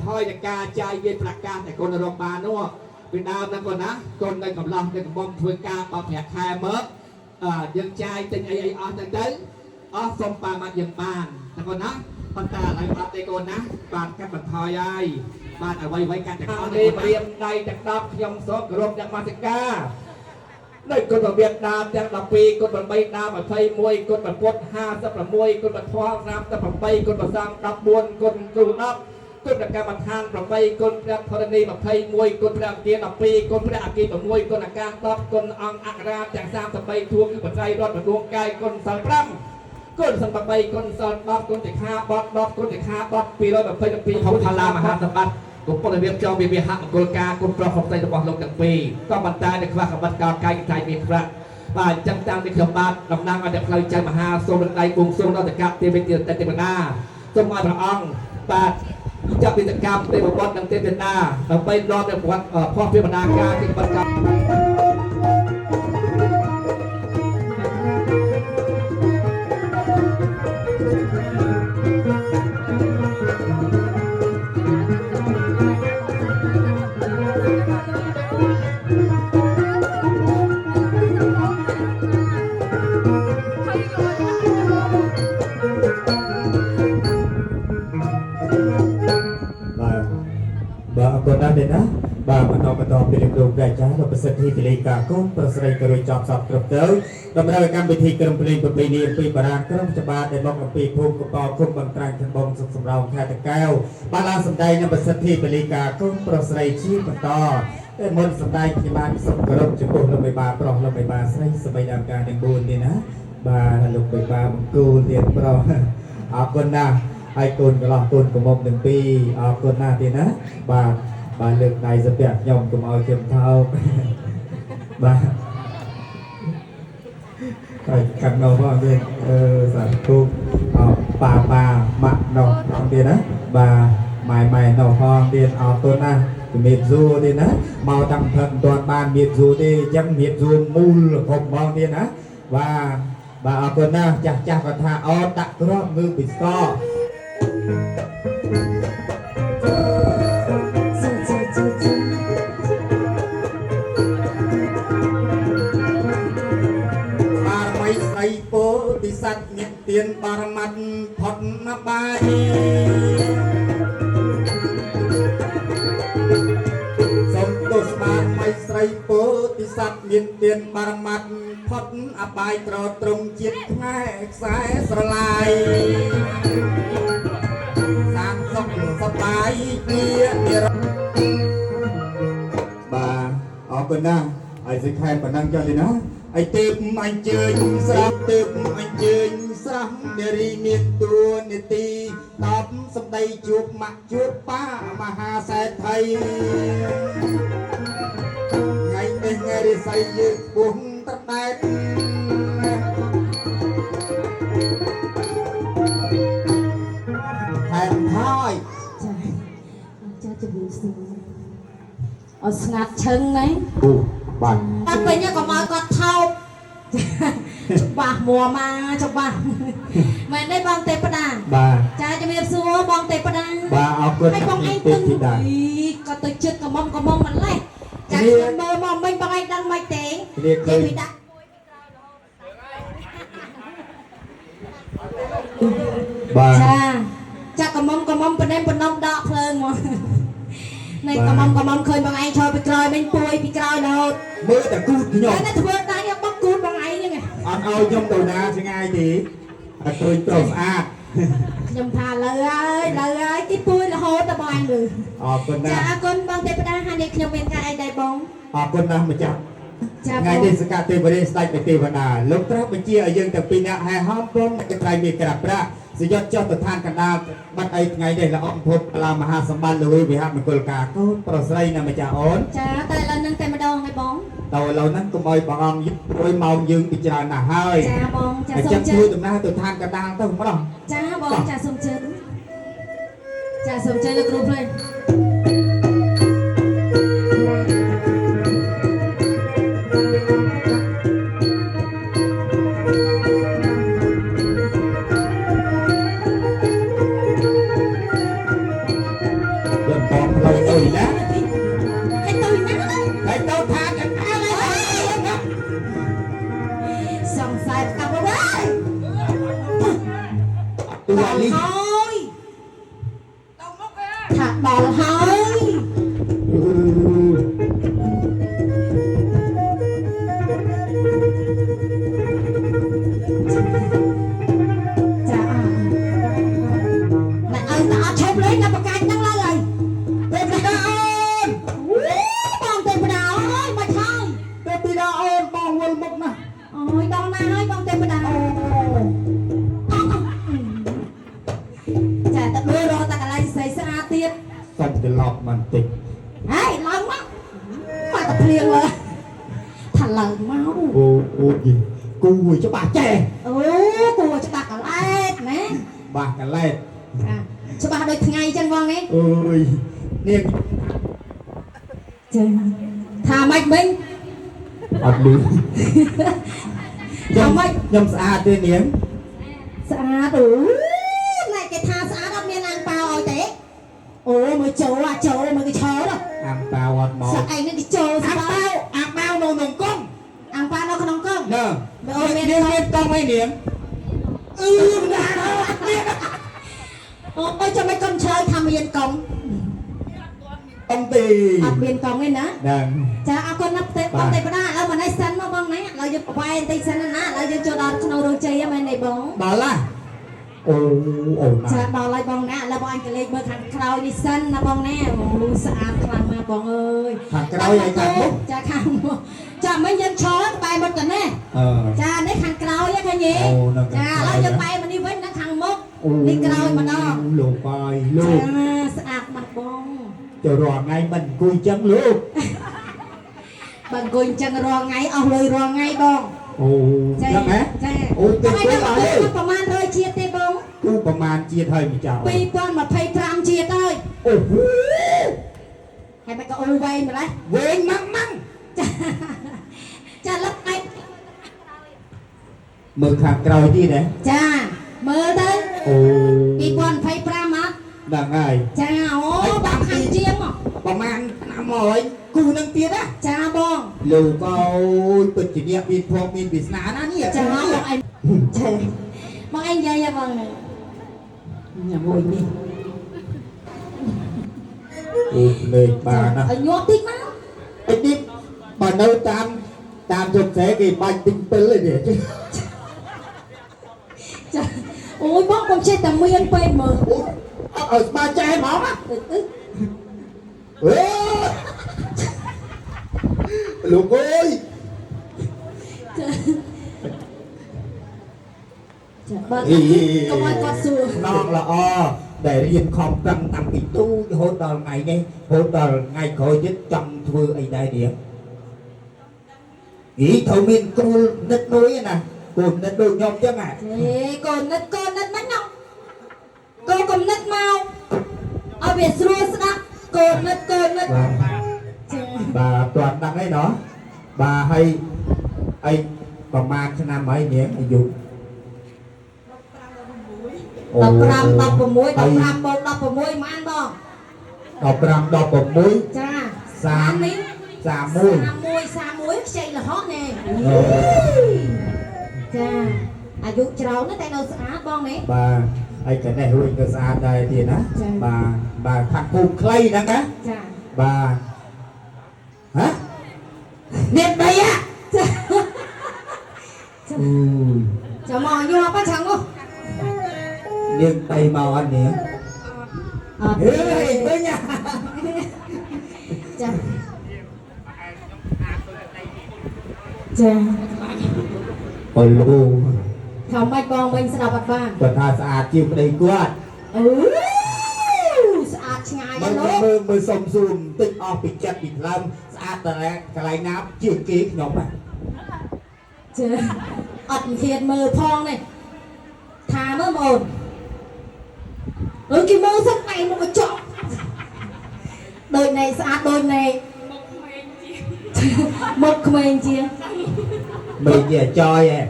ថយនៃការចាយវាប្រកាសតែកូនរងបាននោះពីដើមហ្នឹងកូនណាកូននៅកំឡោះនៅកំពុងធ្វើការបើប្រាក់ខែមើលយើងចាយទិញអីអស់ទៅអស់សុំប៉ាមកយើងបានតែកូនណាប៉ុន្តែឥឡូវអត់ទេកូនណាបានកាត់បន្ថយហើយបានអ្វីកាត់ទាំងអស់នេះព្រៀមដៃទាំង10ខ្ញុំសូមគោរពអ្នកមាសិកានៅគុណរបៀបដើមទាំង12គុណ8ដើម21គុណប្រពុត56គុណបធម៌38គុណប្រសំ14គុណគ្រូ10គុណកម្មដ្ឋាន8គុណព្រះធរណី21គុណព្រះអគារ12គុណព្រះអគារ6គុណអាកាស10គុណអង្គអក្សរាទាំង33ធួងគឺបច្ច័យរដ្ឋបដួងកាយគុណសិល5គុណសិល8គុណសិល10គុណតិខាបត់10គុណតិខាបត់222ហុកថាឡាមហាសម្បត្តិគុំពុទ្ធវិបចោវិវិហៈមង្គលការគុណប្រហុកใจរបស់លោកទាំងពីរក៏ប៉ុន្តែនៅខ្វះកបិតកោកាយកាយមានប្រាក់បាទអញ្ចឹងតាមនេះខ្ញុំបាទតំណាងឲ្យតែផ្លូវចៅមហាសូមរំដៃបួងសួងដល់តកៈទេវទេវតាសូមឲ្យព្រះអង្គបាទចាត់វិទ្យកម្មទេវបុត្រនិងទេវតាដើម្បីរកនៅប្រវត្តិផុសពីបណ្ដាការទីបិទកម្មបាទអរគុណណាស់ទេណាបាទបន្តពីលោកគ្រូប្រាជ្ញាលោកប្រសិទ្ធិទិលេកាកូនប្រស្រីក៏រួចចប់សពគ្រប់ទៅតម្រូវកម្មវិធីក្រុមភ្លេងប្រពៃណីអំពីបារាំងក្រុមច្បាប់ដែលមកអំពីភូមិកបោគុំបន្ត្រាញខាងបងសុខសម្រោងខេត្តតាកែវបានឡើងសម្ដែងនៅប្រសិទ្ធិទិលេកាកូនប្រស្រីជាបន្តតែមុនសម្ដែងខ្ញុំបានសូមគោរពចំពោះលោកមេបាប្រុសលោកមេបាស្រីសម្បីតាមការទាំង4នេះណាបាទលោកមេបាបង្គោលទៀតប្រុសអរគុណណាស់ហើយកូនកន្លោះកូនកំមុំទាំងពីរអរគុណណាស់ទៀតណាបាទលើកដៃសពាក់ខ្ញុំកុំឲ្យខ្ញុំថោកបាទហើយកាត់នោះផងទៀតសាធុប៉ាម៉ាក់នោះផងទៀតណាបាទម៉ែនោះផងទៀតអរគុណណាស់ជំរាបសួរទៀតណាមកតាំងផឹកមិនទាន់បានជំរាបសួរទេអញ្ចឹងជំរាបសួរមូលគ្រប់ផងទៀតណាបាទអរគុណណាស់ចាស់ក៏ថាអត់ដាក់គ្រាប់ងើពីស្កពោធិសត្វញាតិទានបរមត្តផុតណាបាយសូមទោសបានមៃស្រីពោធិសត្វញាតិទានបរមត្តផុតអបាយត្រត្រង់ជាតិថ្ងៃខ្សែស្រឡាយសានសុខសប្បាយជានិរបាទអរគុណណាស់ហើយសិក្ខាប៉ុណ្ណឹងចុះទេណាអីទេពអញ្ជើញស្រាប់ទេពអញ្ជើញស្រាប់នារីមានតួនាទីតបសម្ដីជួបម៉ាក់ជួបប៉ាមហាសេដ្ឋីថ្ងៃនេះថ្ងៃរិស័យយើងពុះត្រដែតថែមថយចាជំរាបសួរអត់ស្ងាត់ឈឹងណាបាទអត់ពេញក៏មកគាត់ថោកច្បាស់មួមកច្បាស់មែនទេបងទេពតាបាទចាជំរាបសួរបងទេពតាបាទអរគុណហើយបងឯងទឹងក៏ទៅជិតកមុំម្លេះចាខ្ញុំមើលមកមិញបងឯងដឹងមិនទេនិយាយឃើញបាទចាកមុំប៉ុណ្ណេះប៉ុណ្ណឹងដកភ្លើងមកណែកមុំឃើញបងឯងឈរពីក្រោយមិញពួយពីក្រោយរហូតមើលតែគូតខ្ញុំតែធ្វើដៃបោះគូតបងឯងហ្នឹងអត់ឲ្យខ្ញុំទៅណាឆ្ងាយទេអត់ឃើញប្រុសស្អាតខ្ញុំថាលើហើយទីពួយរហូតដល់បងឯងលើអរគុណណាស់ចាអរគុណបងទេពតាហើយនេះខ្ញុំមានការអីដែរបងអរគុណណាស់ម្ចាស់ថ្ងៃនេះសកទេវរាជស្ដេចព្រះទេវតាលោកត្រាស់បញ្ជាឲ្យយើងទាំងពីរនាក់ហែហោមព្រមតែត្រៃមានក្រាបប្រាក់សយត់ចុះទៅឋានកណ្ដាលបាត់អីថ្ងៃនេះល្អអំភពឡាមហាសម្បត្តិលោកវិហារមង្គលការកូនប្រស្រីណាម្ចាស់អូនចាតែឥឡូវហ្នឹងតែម្ដងហើយបងតើឥឡូវហ្នឹងកុំឲ្យបងអង្គយឹកព្រួយម៉ោងយើងពីច្រើនណាស់ហើយចាបងចាសូមជឿជួយដំណើរទៅឋានកណ្ដាលទៅម្ដងចាបងចាសូមជឿលោកគ្រូភ្លេងប ដល់ហើយចាណែអើតើអត់ឈប់លេងដល់ប្រកាច់ហ្នឹងឡើយហើយទេវតាអូនបងទេវតាអើយមកហើយទេវតាអូនបងវល់មុខណាស់អូយដល់ណាហើយបងទេវតាអូចាតើមើលរកតែកន្លែងស្រីស្អាតទៀតសុំត្រឡប់បន្តិចហើយឡើងមកតែភ្លៀងលើថាឡើងមកអូយគូមួយច្បាស់ចេះអូគូច្បាស់កឡែតណាបាស់កលែតច្បាស់ដូចថ្ងៃអញ្ចឹងបងនេះអើយនាងចឹងថាម៉េចមិញអត់លឺថាម៉េចខ្ញុំស្អាតទេនាងស្អាតអូណែគេថាស្អាតអត់មានអាំងប៉ាវឲ្យទេអូមើលចូលចូលមើលគេឈរអាំងប៉ាវអត់មកស្អីនេះគេចូលអាំងប៉ាវនៅក្នុងកង់អាំងប៉ាវនៅក្នុងកង់ណើអូមានកង់អីនាងណាអូចាំមិនកុំឆ្លើយថាមានកង់អង្គទីអត់មានកង់ទេណាហ្នឹងចាអរគុណណាស់ទេបងទេបណ្ដាឥឡូវមកនេះសិនមកបងណាឥឡូវយើងប្រវែងបន្តិចសិនណាឥឡូវយើងចូលដល់ក្នុងរោងជ័យហ្នឹងមែនទេបងដល់ឡាអូណាចាដល់ហើយបងណាឥឡូវបងអញក៏លេខមើលខាងក្រោយនេះសិនណាបងណាលូស្អាតខ្លាំងណាស់បងអើយខាងក្រោយហើយខាងមុខចាខាងមុខចាមិនយើងឈរបែរមុខទៅណាចានេះខាងក្រោយឃើញទេចាឥឡូវយើងបែរមកនេះវិញនៅខាងមុខនេះក្រោយម្ដងលោកបាយលោកចាស្អាតណាស់បងចូលរាល់ថ្ងៃមិនអង្គុយចឹងលោកបើអង្គុយចឹងរាល់ថ្ងៃអស់លុយរាល់ថ្ងៃបងអូចឹងហ៎ចាអូទៅទៅអើយប្រហែល100ជាតិទេបងគូប្រហែលជាតិហើយម្ចាស់2025ជាតិហើយអូហូហើយមិនក៏អូវែងម្ល៉េះវែងម៉ាំងចាលឹកឯងមើលខាងក្រោយទៀតហ៎ចាមើលទៅអូ2025មកដល់ហើយចាអូបងខាងជាងប្រហែលឆ្នាំហើយគូនឹងទៀតណាចាបងលោកអើយពិតជាអ្នកមានភ័ព្វមានវាសនាណានេះចាបងឯងចាបងឯងនិយាយបងញ៉ាំមួយនេះអូលេខបានណាឲ្យញាប់តិចមកអីនេះបើនៅតាមជោគជ័យគេបាច់ទិញពិលទេចាអូយបងកុំចេះតែមានពេកមើលអត់ឲ្យស្មាចែហ្មងណាអេលោកអើយចាបើកុំឲ្យគាត់សួរណងល្អដែលរៀនខំប្រឹងតាំងពីទូរហូតដល់ថ្ងៃនេះរហូតដល់ថ្ងៃក្រោយទៀតចង់ធ្វើអីដែរទៀតត្រូវមានគ្រូនិតមួយណាគូនិតដូចខ្ញុំចឹងហ៎កូននិតមិនណោះកូនកំណត់មកឲ្យវាស្រួលស្ដាប់កូននិតបាទទាន់ដឹងហើយណោះបាទហើយអីប្រហែលឆ្នាំហើយនាងអាយុ15 16 15 16ម៉ានបង15 16ចា30 31ខ្ចីលហោះណែចាអាយុច្រើនណាស់តែនៅស្អាតបងនេះបាទហើយកណេះរួចក៏ស្អាតដែរទៀតណាបាទខាងពូខ្លីហ្នឹងណាចាបាទហ៎នេះដីហ៎ចាំមកយកប៉ាឆាំងនោះនាងដីមកអត់នាងអត់ហេវិញចាចាអូលោកថាម៉េចបងវិញស្ដាប់អត់បានគាត់ថាស្អាតជាងប្តីគាត់អូស្អាតឆ្ងាយណាស់លោកមើលសុំស៊ូមបន្តិចអស់ពីចិត្តពីថ្លើមស្អាតតែកន្លែងណាជាងគេខ្ញុំណាចាអត់ហ៊ានមើលផងនេះថាមើលបងអូនអើគេមើលសុំឯងមកចប់ដូចណែស្អាតដូចណែមកក្មេងជាងមើលជាចយហ៎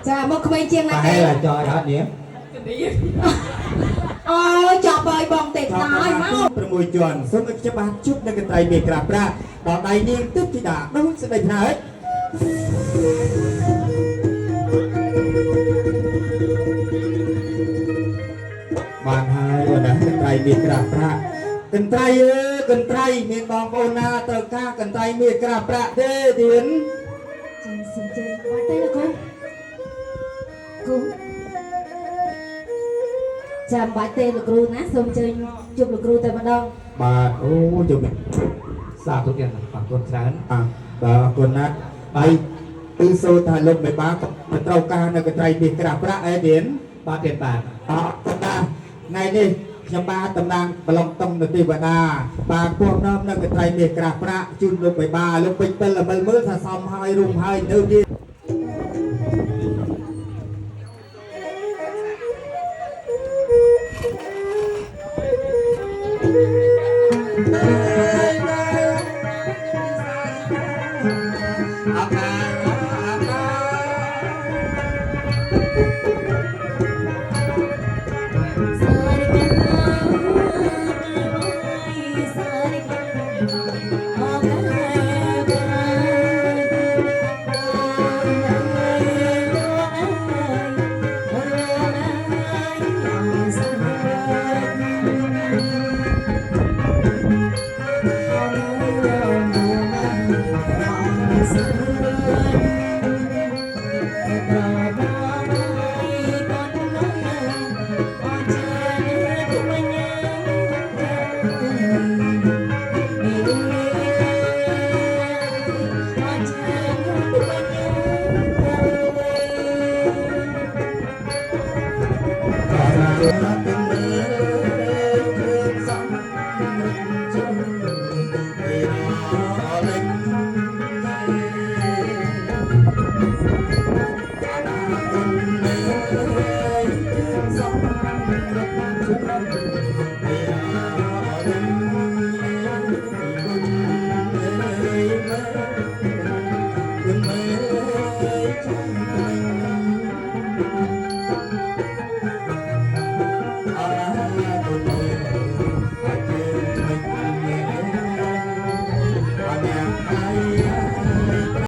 ចាមកក្មេងជាងណាតែចយអត់នាងអូចប់ហើយបងទេហើយមក6ជាន់សូមឲ្យខ្ញុំបានជប់នៅកន្ត្រៃមេក្រាប្រាដល់ដៃនាងទឹកធីតាដូចស្ដេចហើយបានហើយអូនណាកន្ត្រៃមេក្រាប្រា cần trai ơi cần trai miền bong ôn na tờ ca cần trai miền cà bạ thế tiến Trời xin chơi bái tay là cô chào bái tay là cô ná xong chơi chụp là cô tại mặt đông bà ô chụp sao tôi kêu là bằng con sáng bà con na ai từ sâu thà lục mấy ba mà trâu ca là cần trai miền cà bạ ấy tiến 3 tiền bạc តំណាងថ្ងៃនេះខ្ញុំបានតំណាងប្រឡងតុងនទីវតាបាទគួងនាំនៅកន្ត្រៃមាសក្រាស់ប្រាក់ជូនលោកបៃបាលោកពេញពិលល្មិលមើលថាសមហើយរុំហើយនៅទៀត Hãy subscribe cho kênh Ghiền Mì Gõ để không bỏ lỡ